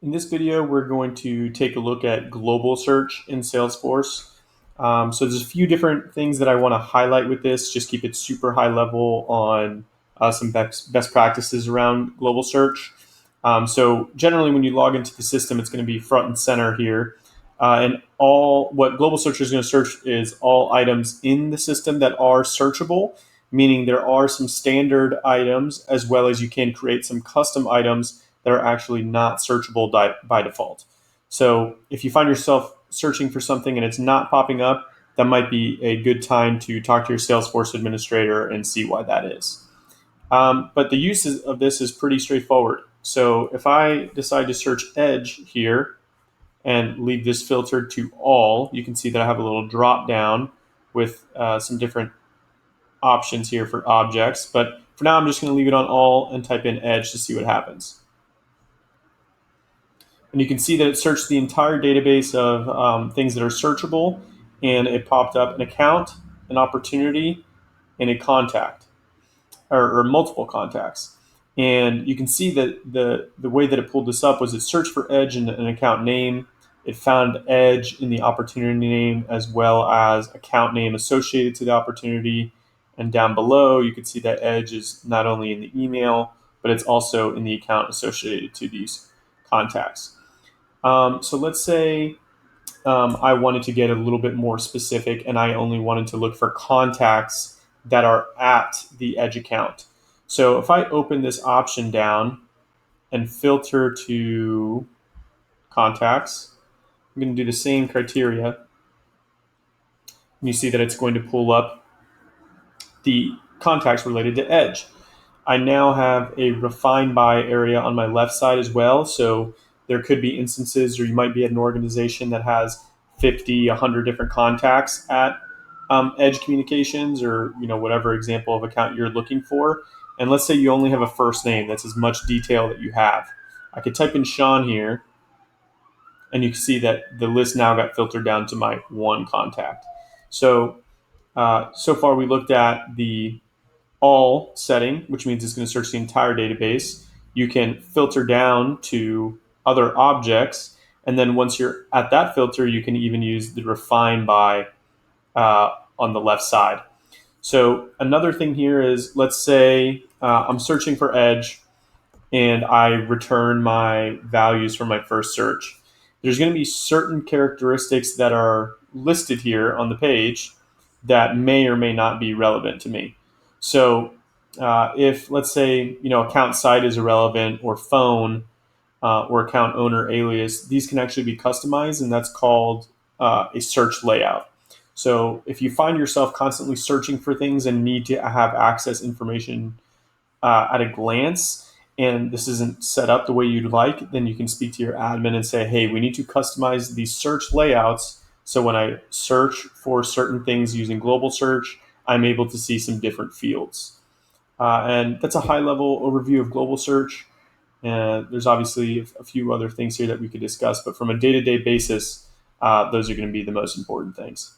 In this video, we're going to take a look at global search in Salesforce. So there's a few different things that I want to highlight with this, just keep it super high level on some best practices around global search. So generally when you log into the system, it's going to be front and center here. And all what global search is going to search is all items in the system that are searchable, meaning there are some standard items as well as you can create some custom items that are actually not searchable by default. So if you find yourself searching for something and it's not popping up, that might be a good time to talk to your Salesforce administrator and see why that is. But the use of this is pretty straightforward. So if I decide to search Edge here and leave this filtered to all, you can see that I have a little drop down with some different options here for objects. But for now, I'm just going to leave it on all and type in Edge to see what happens. And you can see that it searched the entire database of things that are searchable, and it popped up an account, an opportunity, and a contact, or multiple contacts. And you can see that the way that it pulled this up was it searched for Edge in an account name. It found Edge in the opportunity name as well as account name associated to the opportunity. And down below, you can see that Edge is not only in the email, but it's also in the account associated to these contacts. So let's say I wanted to get a little bit more specific and I only wanted to look for contacts that are at the Edge account. So if I open this option down and filter to contacts, I'm going to do the same criteria. And you see that it's going to pull up the contacts related to Edge. I now have a refine by area on my left side as well. So there could be instances, or you might be at an organization that has 50, 100 different contacts at Edge Communications, or whatever example of account you're looking for. And let's say you only have a first name. That's as much detail that you have. I could type in Sean here, and you can see that the list now got filtered down to my one contact. So so far we looked at the all setting, which means it's going to search the entire database. You can filter down to other objects. And then once you're at that filter, you can even use the refine by on the left side. So another thing here is, let's say I'm searching for Edge and I return my values from my first search. There's going to be certain characteristics that are listed here on the page that may or may not be relevant to me. So if, let's say, account site is irrelevant, or phone, or account owner alias, these can actually be customized, and that's called a search layout. So if you find yourself constantly searching for things and need to have access information at a glance, and this isn't set up the way you'd like, then you can speak to your admin and say, hey, we need to customize these search layouts so when I search for certain things using global search, I'm able to see some different fields. And that's a high-level overview of global search. There's obviously a few other things here that we could discuss, but from a day-to-day basis, those are going to be the most important things.